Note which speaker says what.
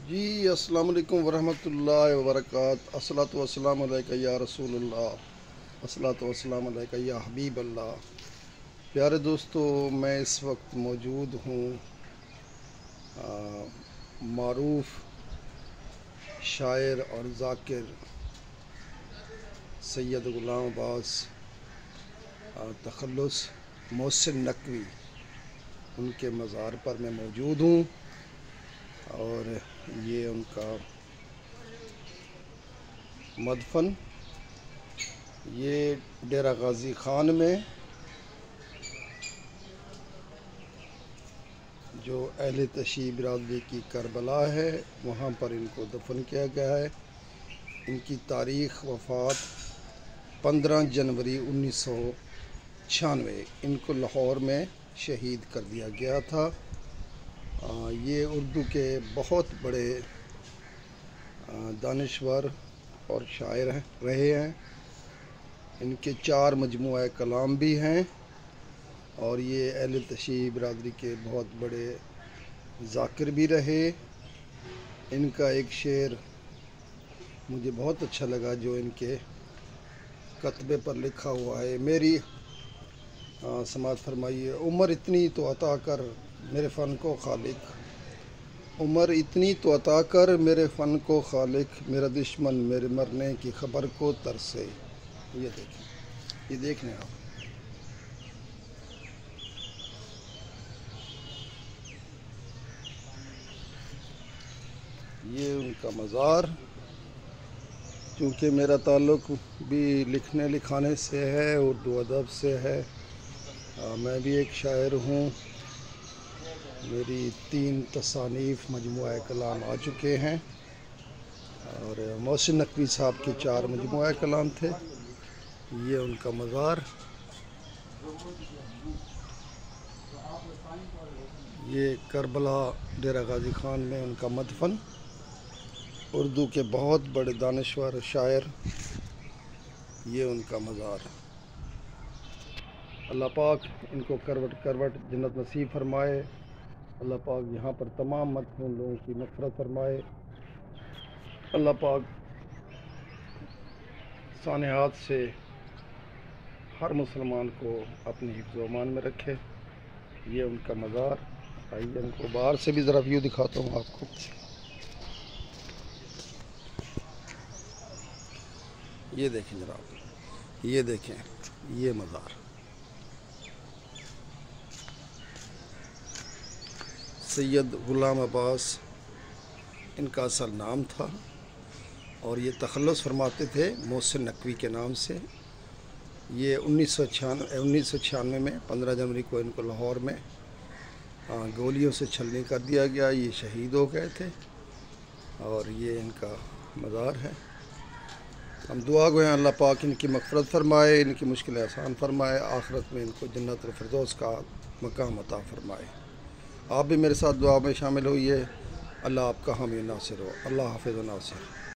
Speaker 1: جی السلام علیکم ورحمۃ اللہ وبرکاتہ۔ الصلاۃ والسلام علیکہ یا رسول اللہ، الصلاۃ والسلام علیکہ یا حبیب اللہ۔ پیارے دوستو، میں اس وقت موجود ہوں معروف شاعر اور ذاکر سید غلام عباس تخلص محسن نقوی ان کے مزار پر میں موجود ہوں، اور یہ ان کا مدفن یہ ڈیرہ غازی خان میں جو اہل تشیع برادری کی کربلا ہے وہاں پر ان کو دفن کیا گیا ہے۔ ان کی تاریخ وفات 15 جنوری 1996 ان کو لاہور میں شہید کر دیا گیا تھا۔ یہ اردو کے بہت بڑے دانشور اور شاعر رہے ہیں۔ ان کے 4 مجموعہ کلام بھی ہیں، اور یہ اہل تشیع برادری کے بہت بڑے ذاکر بھی رہے۔ ان کا ایک شعر مجھے بہت اچھا لگا جو ان کے کتبے پر لکھا ہوا ہے۔ میری سماعت فرمائیے۔ عمر اتنی تو عطا کر میرے فن کو خالق، عمر اتنی تو عطا کر میرے فن کو خالق، میرا دشمن میرے مرنے کی خبر کو ترسے۔ یہ دیکھیں، یہ دیکھ لیں آپ۔ یہ ان کا مزار، چونکہ میرا تعلق بھی لکھنے لکھانے سے ہے، اردو ادب سے ہے، میں بھی ایک شاعر ہوں۔ میری 3 تصانیف مجموعہ کلام آ چکے ہیں، اور محسن نقوی صاحب کے 4 مجموعہ کلام تھے۔ یہ ان کا مزار، یہ کربلا ڈیرہ غازی خان میں ان کا مدفن۔ اردو کے بہت بڑے دانشور شاعر، یہ ان کا مزار۔ اللہ پاک ان کو کروٹ کروٹ جنت نصیب فرمائے۔ اللہ پاک یہاں پر تمام مدفون لوگوں کی مغفرت فرمائے۔ اللہ پاک سانحات سے ہر مسلمان کو اپنی حفظ و امان میں رکھے۔ یہ ان کا مزار۔ آئیے ان کو باہر سے بھی ذرا ویو دکھاتا ہوں آپ کو۔ یہ دیکھیں جناب، یہ دیکھیں، یہ مزار سید غلام عباس ان کا اصل نام تھا، اور یہ تخلص فرماتے تھے محسن نقوی کے نام سے۔ یہ 1996 میں 15 جنوری کو ان کو لاہور میں گولیوں سے چھلنی کر دیا گیا۔ یہ شہید ہو گئے تھے، اور یہ ان کا مزار ہے۔ ہم دعا گو ہیں اللہ پاک ان کی مغفرت فرمائے، ان کی مشکلیں آسان فرمائے، آخرت میں ان کو جنت الفردوس کا مقام عطا فرمائے۔ آپ بھی میرے ساتھ دعا میں شامل ہوئیے۔ اللہ آپ کا حامی و ناصر ہو۔ اللہ حافظ و ناصر۔